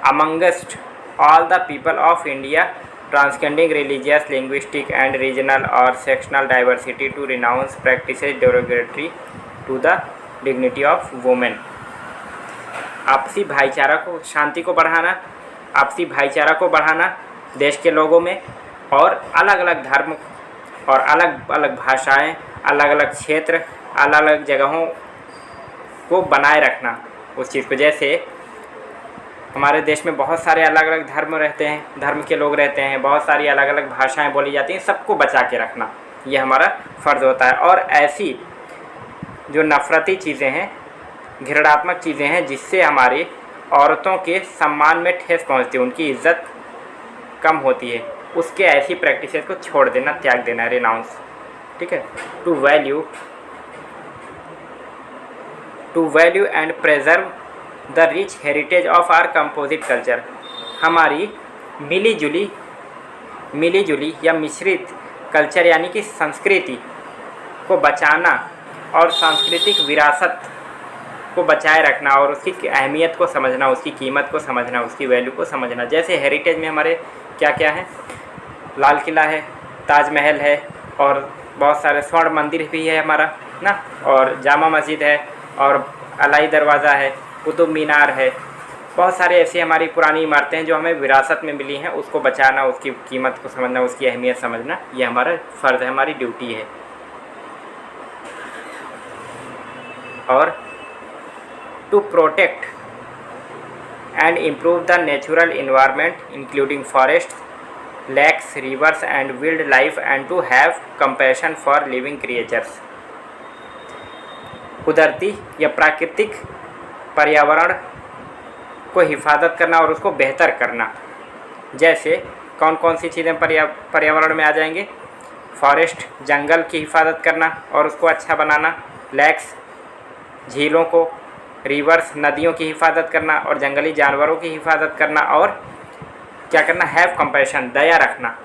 A: Amongst all the people of India, transcending religious, linguistic and regional और sectional diversity, to renounce practices derogatory to the dignity of women. आपसी भाईचारा को, शांति को बढ़ाना, आपसी भाईचारा को बढ़ाना देश के लोगों में, और अलग अलग धर्म और अलग अलग भाषाएं, अलग अलग क्षेत्र, अलग अलग जगहों को बनाए रखना उस चीज़ को। जैसे हमारे देश में बहुत सारे अलग अलग धर्म रहते हैं, धर्म के लोग रहते हैं, बहुत सारी अलग अलग भाषाएं बोली जाती हैं, सबको बचा के रखना ये हमारा फ़र्ज़ होता है। और ऐसी जो नफ़रती चीज़ें हैं, घृणात्मक चीज़ें हैं, जिससे हमारी औरतों के सम्मान में ठेस पहुंचती है, उनकी इज्जत कम होती है, उसके ऐसी प्रैक्टिसेस को छोड़ देना, त्याग देना, रिनाउंस। ठीक है। To value and preserve the rich heritage of our composite culture, हमारी मिली जुली या मिश्रित कल्चर यानी कि संस्कृति को बचाना और सांस्कृतिक विरासत उसको बचाए रखना और उसकी अहमियत को समझना, उसकी कीमत को समझना, उसकी वैल्यू को समझना। जैसे हेरिटेज में हमारे क्या क्या है, लाल किला है, ताजमहल है, और बहुत सारे स्वर्ण मंदिर भी है हमारा ना, और जामा मस्जिद है, और अलाई दरवाज़ा है, कुतुब मीनार है। बहुत सारे ऐसी हमारी पुरानी इमारतें हैं जो हमें विरासत में मिली हैं, उसको बचाना, उसकी कीमत को समझना, उसकी अहमियत समझना, ये हमारा फ़र्ज़ है, हमारी ड्यूटी है। और to protect and improve the natural environment including forest, lakes, rivers and wildlife and to have compassion for living creatures। कुदरती या प्राकृतिक पर्यावरण को हिफाजत करना और उसको बेहतर करना। जैसे कौन कौन सी चीज़ें पर्यावरण में आ जाएंगे, फॉरेस्ट जंगल की हिफाजत करना और उसको अच्छा बनाना, लेक्स झीलों को, रिवर्स नदियों की हिफाजत करना और जंगली जानवरों की हिफाजत करना, और क्या करना, हैव कंपैशन दया रखना,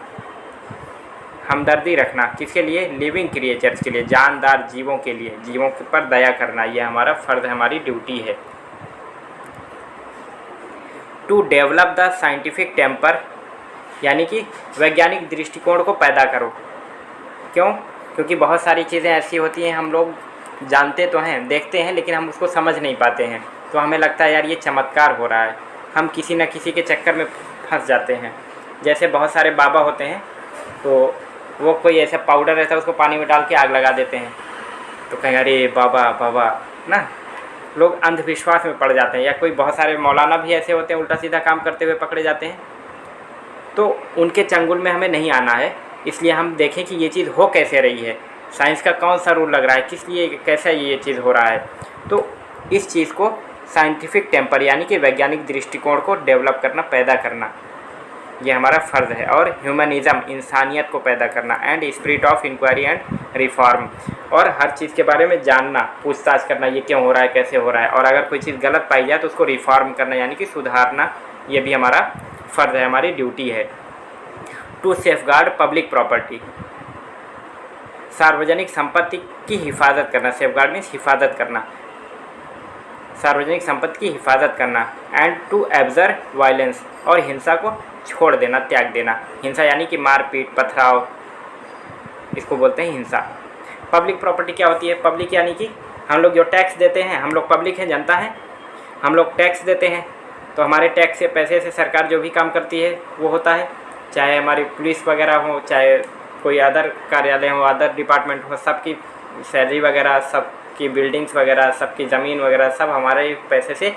A: हमदर्दी रखना, किसके लिए, लिविंग क्रिएचर्स के लिए, जानदार जीवों के लिए, जीवों पर दया करना, ये हमारा फ़र्ज़, हमारी ड्यूटी है। To develop the scientific temper, यानी कि वैज्ञानिक दृष्टिकोण को पैदा करो। क्यों? क्योंकि बहुत सारी चीज़ें ऐसी होती हैं, हम लोग जानते तो हैं, देखते हैं, लेकिन हम उसको समझ नहीं पाते हैं, तो हमें लगता है यार ये चमत्कार हो रहा है, हम किसी न किसी के चक्कर में फंस जाते हैं। जैसे बहुत सारे बाबा होते हैं, तो वो कोई ऐसा पाउडर रहता है उसको पानी में डाल के आग लगा देते हैं, तो कहें अरे बाबा बाबा ना, लोग अंधविश्वास में पड़ जाते हैं। या कोई बहुत सारे मौलाना भी ऐसे होते हैं, उल्टा सीधा काम करते हुए पकड़े जाते हैं, तो उनके चंगुल में हमें नहीं आना है। इसलिए हम देखें कि ये चीज़ हो कैसे रही है, साइंस का कौन सा रूल लग रहा है, किस लिए कैसा ये चीज़ हो रहा है। तो इस चीज़ को साइंटिफिक टेम्पर यानी कि वैज्ञानिक दृष्टिकोण को डेवलप करना, पैदा करना, ये हमारा फ़र्ज़ है। और ह्यूमनिज़म इंसानियत को पैदा करना, and spirit of inquiry and reform, और हर चीज़ के बारे में जानना, पूछताछ करना, ये क्यों हो रहा है, कैसे हो रहा है, और अगर कोई चीज़ गलत पाई जाए तो उसको रिफॉर्म करना यानी कि सुधारना, ये भी हमारा फ़र्ज़ है, हमारी ड्यूटी है। टू सेफगार्ड पब्लिक प्रॉपर्टी, सार्वजनिक संपत्ति की हिफाजत करना, सेफगार्ड मीन्स हिफाजत करना, सार्वजनिक संपत्ति की हिफाजत करना। एंड टू एब्जर्व वायलेंस, और हिंसा को छोड़ देना, त्याग देना। हिंसा यानी कि मारपीट, पथराव, इसको बोलते हैं हिंसा। पब्लिक प्रॉपर्टी क्या होती है, पब्लिक यानी कि हम लोग जो टैक्स देते हैं, हम लोग पब्लिक हैं, जनता है, हम लोग टैक्स देते हैं, तो हमारे टैक्स से, पैसे से सरकार जो भी काम करती है वो होता है, चाहे हमारी पुलिस वगैरह हो, चाहे कोई अदर कार्यालय हो, अदर डिपार्टमेंट हो, सबकी सैलरी वगैरह, सबकी बिल्डिंग्स वगैरह, सबकी ज़मीन वगैरह सब हमारे पैसे से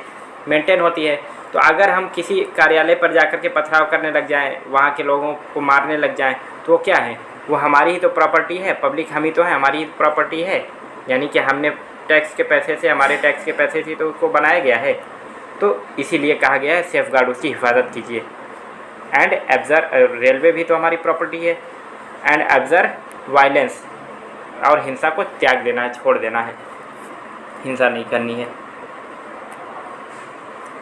A: मेंटेन होती है। तो अगर हम किसी कार्यालय पर जाकर के पथराव करने लग जाएं, वहाँ के लोगों को मारने लग जाएं, तो वो क्या है, वो हमारी ही तो प्रॉपर्टी है, पब्लिक हम ही तो है, हमारी ही प्रॉपर्टी है, यानी कि हमने टैक्स के पैसे से, हमारे टैक्स के पैसे से तो उसको बनाया गया है। तो इसीलिए कहा गया है सेफगार्ड, उसकी हिफाजत कीजिए। एंड ऑब्जर्व, रेलवे भी तो हमारी प्रॉपर्टी है। एंड ऑब्जर्व वायलेंस, और हिंसा को त्याग देना है, छोड़ देना है, हिंसा नहीं करनी है।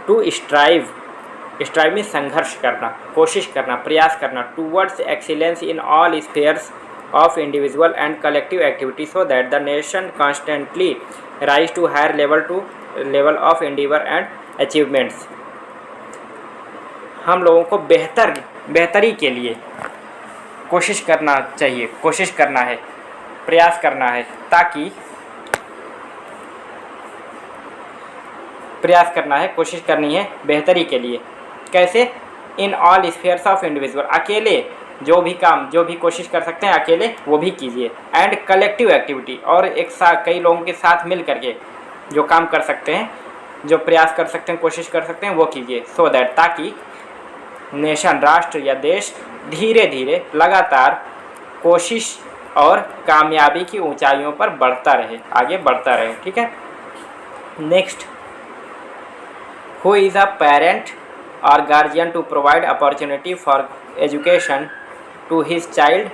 A: टू स्ट्राइव, स्ट्राइव में संघर्ष करना, कोशिश करना, प्रयास करना, towards excellence in all spheres of individual and collective activity so that the nation constantly rise to higher level of endeavour and achievements. हम लोगों को बेहतरी के लिए कोशिश करना चाहिए, कोशिश करना है, प्रयास करना है, ताकि प्रयास करना है, कोशिश करनी है बेहतरी के लिए। कैसे? इन ऑल स्फेयर्स ऑफ इंडिविजुअल, अकेले जो भी काम, जो भी कोशिश कर सकते हैं अकेले वो भी कीजिए। एंड कलेक्टिव एक्टिविटी, और एक साथ कई लोगों के साथ मिल करके जो काम कर सकते हैं, जो प्रयास कर सकते हैं, कोशिश कर सकते हैं, वो कीजिए। सो दैट, ताकि नेशन, राष्ट्र या देश धीरे धीरे लगातार कोशिश और कामयाबी की ऊंचाइयों पर बढ़ता रहे, आगे बढ़ता रहे। ठीक है। Next, who is a parent और guardian to provide opportunity for education to his child.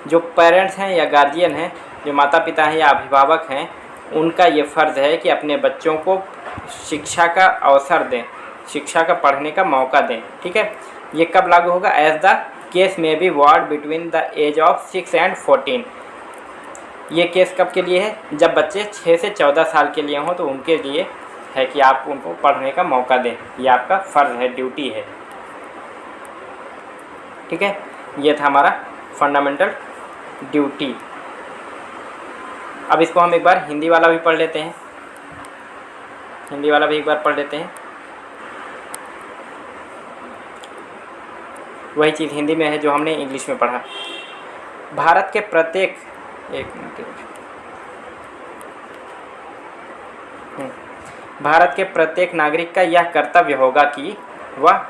A: जो पेरेंट्स हैं या गार्जियन हैं, जो माता पिता हैं या अभिभावक हैं, उनका ये फ़र्ज़ है कि अपने बच्चों को शिक्षा का अवसर दें, शिक्षा का पढ़ने का मौका दें। ठीक है। ये कब लागू होगा? As the case may be ward between the age of 6 and 14। ये केस कब के लिए है? जब बच्चे 6 से 14 साल के लिए हों तो उनके लिए है कि आप उनको पढ़ने का मौका दें, ये आपका फ़र्ज़ है, ड्यूटी है। ठीक है, ये था हमारा फंडामेंटल ड्यूटी। अब इसको हम एक बार हिंदी वाला भी पढ़ लेते हैं, हिंदी वाला भी एक बार पढ़ लेते हैं। वही चीज़ हिंदी में है जो हमने इंग्लिश में पढ़ा। भारत के प्रत्येक भारत के प्रत्येक नागरिक का यह कर्तव्य होगा कि वह,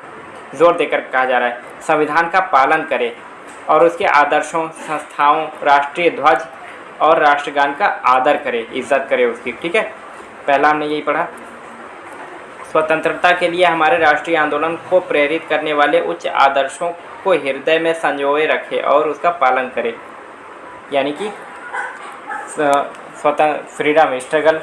A: जोर देकर कहा जा रहा है, संविधान का पालन करे और उसके आदर्शों, संस्थाओं, राष्ट्रीय ध्वज और राष्ट्रगान का आदर करे, इज्जत करे उसकी। ठीक है, पहला हमने यही पढ़ा। स्वतंत्रता के लिए हमारे राष्ट्रीय आंदोलन को प्रेरित करने वाले उच्च आदर्शों को हृदय में संजोए रखे और उसका पालन करे। यानी कि फ्रीडम स्ट्रगल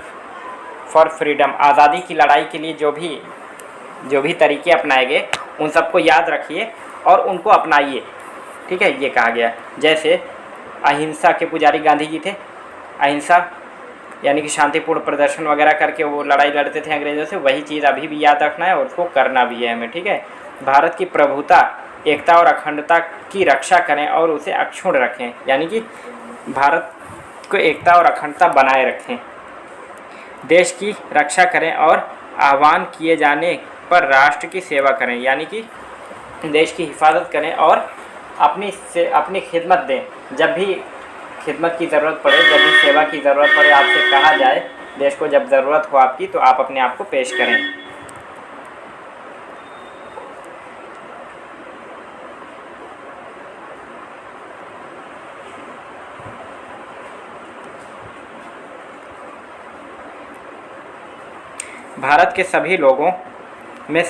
A: फॉर फ्रीडम, आज़ादी की लड़ाई के लिए जो भी तरीके अपनाए गए उन सबको याद रखिए और उनको अपनाइए। ठीक है, ये कहा गया। जैसे अहिंसा के पुजारी गांधी जी थे, अहिंसा यानी कि शांतिपूर्ण प्रदर्शन वगैरह करके वो लड़ाई लड़ते थे अंग्रेज़ों से, वही चीज़ अभी भी याद रखना है और उसको करना भी है हमें। ठीक है, भारत की प्रभुता, एकता और अखंडता की रक्षा करें और उसे अक्षुण्ण रखें, यानी कि भारत को एकता और अखंडता बनाए रखें। देश की रक्षा करें और आह्वान किए जाने पर राष्ट्र की सेवा करें, यानी कि देश की हिफाजत करें और अपनी खिदमत दें। जब भी खिदमत की ज़रूरत पड़े, जब भी सेवा की ज़रूरत पड़े, आपसे कहा जाए देश को जब ज़रूरत हो आपकी, तो आप अपने आप को पेश करें। भारत के सभी लोगों में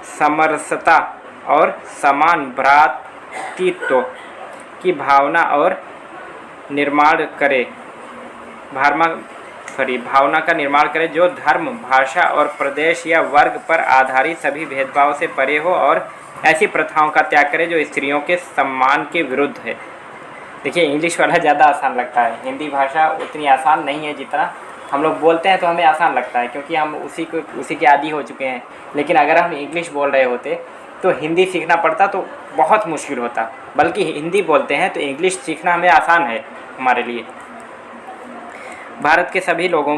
A: समरसता और समान भ्रातृत्व की भावना और निर्माण करे, भावना का निर्माण करे, जो धर्म, भाषा और प्रदेश या वर्ग पर आधारित सभी भेदभाव से परे हो और ऐसी प्रथाओं का त्याग करे जो स्त्रियों के सम्मान के विरुद्ध है। देखिए, इंग्लिश वाला ज़्यादा आसान लगता है, हिंदी भाषा उतनी आसान नहीं है। जितना हम लोग बोलते हैं तो हमें आसान लगता है क्योंकि हम उसी के आदी हो चुके हैं, लेकिन अगर हम इंग्लिश बोल रहे होते तो हिंदी सीखना पड़ता तो बहुत मुश्किल होता। बल्कि हिंदी बोलते हैं तो इंग्लिश सीखना हमें आसान है हमारे लिए। भारत के सभी लोगों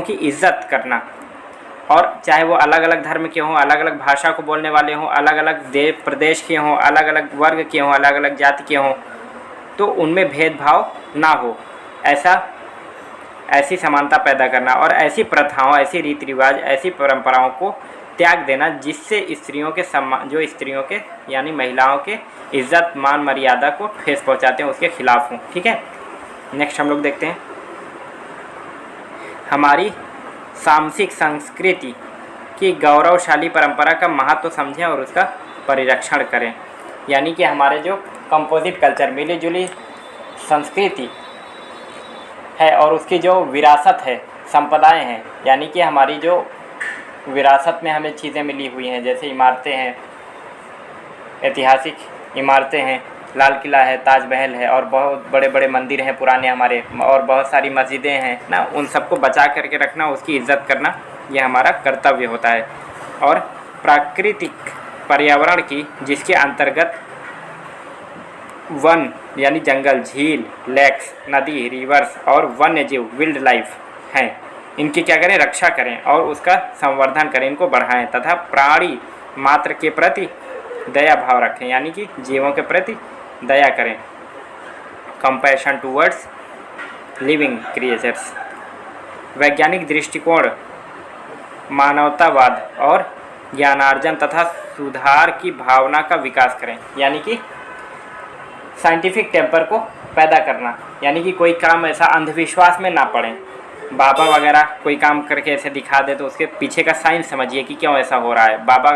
A: की इज्जत करना, और चाहे वो अलग अलग धर्म के हों, अलग अलग भाषा को बोलने वाले हों, अलग अलग प्रदेश के हों, अलग अलग वर्ग के हों, अलग अलग जाति के हों, तो उनमें भेदभाव ना हो, ऐसी समानता पैदा करना और ऐसी प्रथाओं, ऐसी रीति रिवाज, ऐसी परंपराओं को त्याग देना जिससे स्त्रियों के सम्मान, जो स्त्रियों के यानी महिलाओं के इज्जत, मान, मर्यादा को ठेस पहुंचाते हैं, उसके खिलाफ हों। ठीक है, नेक्स्ट हम लोग देखते हैं, हमारी सामसिक संस्कृति की गौरवशाली परंपरा का महत्व समझें और उसका परिरक्षण करें। यानी कि हमारे जो कंपोजिट कल्चर, मिली जुली संस्कृति है और उसकी जो विरासत है, संपदाएं हैं, यानी कि हमारी जो विरासत में हमें चीज़ें मिली हुई हैं, जैसे इमारतें हैं, ऐतिहासिक इमारतें हैं, लाल किला है, ताजमहल है और बहुत बड़े बड़े मंदिर हैं पुराने हमारे, और बहुत सारी मस्जिदें हैं ना, उन सबको बचा करके रखना, उसकी इज्जत करना, यह हमारा कर्तव्य होता है। और प्राकृतिक पर्यावरण की, जिसके अंतर्गत वन यानी जंगल, झील, लेक्स, नदी, रिवर्स और वन्य जीव, विल्ड लाइफ हैं, इनकी क्या करें, रक्षा करें और उसका संवर्धन करें, इनको बढ़ाएं तथा प्राणी मात्र के प्रति दया भाव रखें, यानी कि जीवों के प्रति दया करें, कंपैशन टूवर्ड्स लिविंग क्रिएचर्स। वैज्ञानिक दृष्टिकोण, मानवतावाद और ज्ञानार्जन तथा सुधार की भावना का विकास करें, यानी कि साइंटिफिक टेम्पर को पैदा करना, यानी कि कोई काम ऐसा अंधविश्वास में ना पड़े, बाबा वगैरह कोई काम करके ऐसे दिखा दे तो उसके पीछे का साइंस समझिए कि क्यों ऐसा हो रहा है, बाबा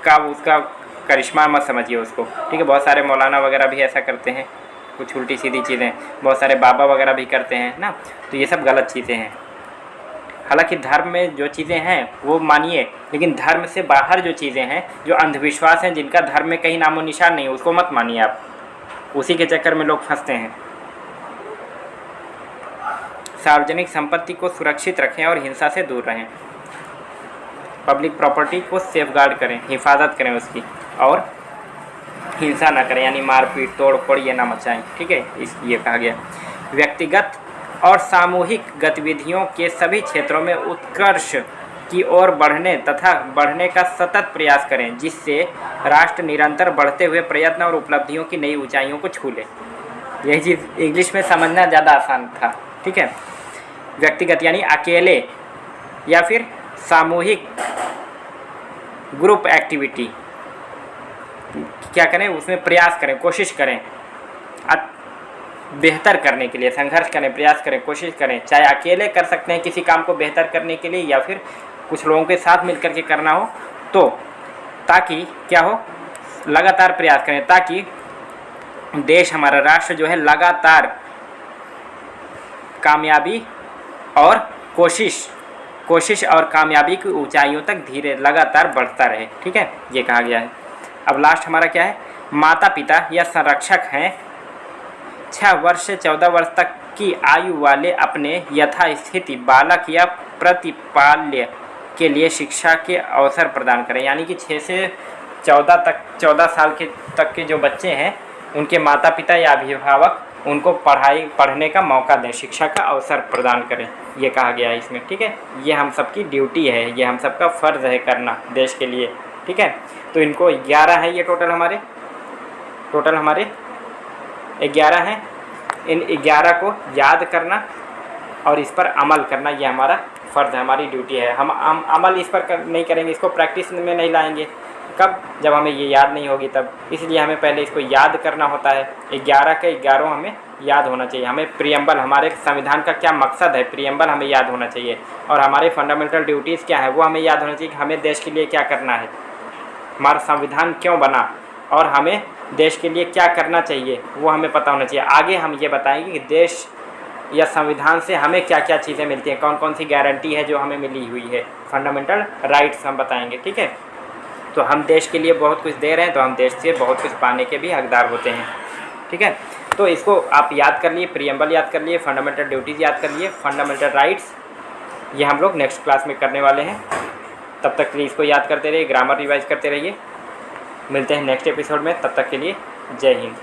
A: का उसका करिश्मा मत समझिए उसको। ठीक है, बहुत सारे मौलाना वगैरह भी ऐसा करते हैं, कुछ उल्टी सीधी चीज़ें, बहुत सारे बाबा वगैरह भी करते हैं ना, तो ये सब गलत चीज़ें हैं। हालांकि धर्म में जो चीज़ें हैं वो मानिए, लेकिन धर्म से बाहर जो चीज़ें हैं, जो अंधविश्वास हैं, जिनका धर्म में कहीं नामो निशान नहीं, उसको मत मानिए आप, उसी के चक्कर में लोग फंसते हैं। सार्वजनिक संपत्ति को सुरक्षित रखें और हिंसा से दूर रहें। पब्लिक प्रॉपर्टी को सेफगार्ड करें, हिफाजत करें उसकी, और हिंसा ना करें, यानी मारपीट तोड़ फोड़ ये ना मचाएं। ठीक है, इस ये कहा गया। व्यक्तिगत और सामूहिक गतिविधियों के सभी क्षेत्रों में उत्कर्ष की ओर बढ़ने तथा बढ़ने का सतत प्रयास करें, जिससे राष्ट्र निरंतर बढ़ते हुए प्रयत्न और उपलब्धियों की नई ऊंचाइयों को छू ले। यही चीज़ इंग्लिश में समझना ज़्यादा आसान था। ठीक है, व्यक्तिगत यानी अकेले या फिर सामूहिक ग्रुप एक्टिविटी क्या करें, उसमें प्रयास करें, कोशिश करें बेहतर करने के लिए, संघर्ष करें, प्रयास करें, कोशिश करें। चाहे अकेले कर सकते हैं किसी काम को बेहतर करने के लिए, या फिर कुछ लोगों के साथ मिलकर के करना हो, तो ताकि क्या हो, लगातार प्रयास करें, ताकि देश हमारा राष्ट्र जो है लगातार कामयाबी और कोशिश और कामयाबी की ऊंचाइयों तक धीरे लगातार बढ़ता रहे। ठीक है, ये कहा गया है। अब लास्ट हमारा क्या है, माता पिता या संरक्षक हैं 6 वर्ष से 14 वर्ष तक की आयु वाले अपने यथास्थिति बालक या प्रतिपाल्य के लिए शिक्षा के अवसर प्रदान करें, यानी कि 6 से 14 साल तक के जो बच्चे हैं उनके माता पिता या अभिभावक उनको पढ़ने का मौका दें, शिक्षा का अवसर प्रदान करें, ये कहा गया है इसमें। ठीक है, ये हम सबकी ड्यूटी है, ये हम सबका फ़र्ज़ है करना देश के लिए। ठीक है, तो इनको 11 है, ये टोटल हमारे 11 हैं। इन 11 को याद करना और इस पर अमल करना, ये हमारा फ़र्ज़ है, हमारी ड्यूटी है। हम अमल इस पर नहीं करेंगे, इसको प्रैक्टिस में नहीं लाएंगे, कब, जब हमें ये याद नहीं होगी तब। इसलिए हमें पहले इसको याद करना होता है। 11 के 11 हमें याद होना चाहिए। हमें प्रियम्बल, हमारे संविधान का क्या मकसद है, प्रियम्बल हमें याद होना चाहिए, और हमारे फंडामेंटल ड्यूटीज़ क्या है वो हमें याद होना चाहिए कि हमें देश के लिए क्या करना है, हमारा संविधान क्यों बना और हमें देश के लिए क्या करना चाहिए वो हमें पता होना चाहिए। आगे हम ये बताएंगे कि देश या संविधान से हमें क्या क्या चीज़ें मिलती हैं, कौन कौन सी गारंटी है जो हमें मिली हुई है, फंडामेंटल राइट्स हम बताएंगे। ठीक है, तो हम देश के लिए बहुत कुछ दे रहे हैं, तो हम देश से बहुत कुछ पाने के भी हकदार होते हैं। ठीक है, तो इसको आप याद कर लिए, प्रियम्बल याद कर लिए, फंडामेंटल ड्यूटीज़ याद कर लिए, फंडामेंटल राइट्स ये हम लोग नेक्स्ट क्लास में करने वाले हैं। तब तक के लिए इसको याद करते रहिए, ग्रामर रिवाइज करते रहिए। मिलते हैं नेक्स्ट एपिसोड में, तब तक के लिए जय हिंद।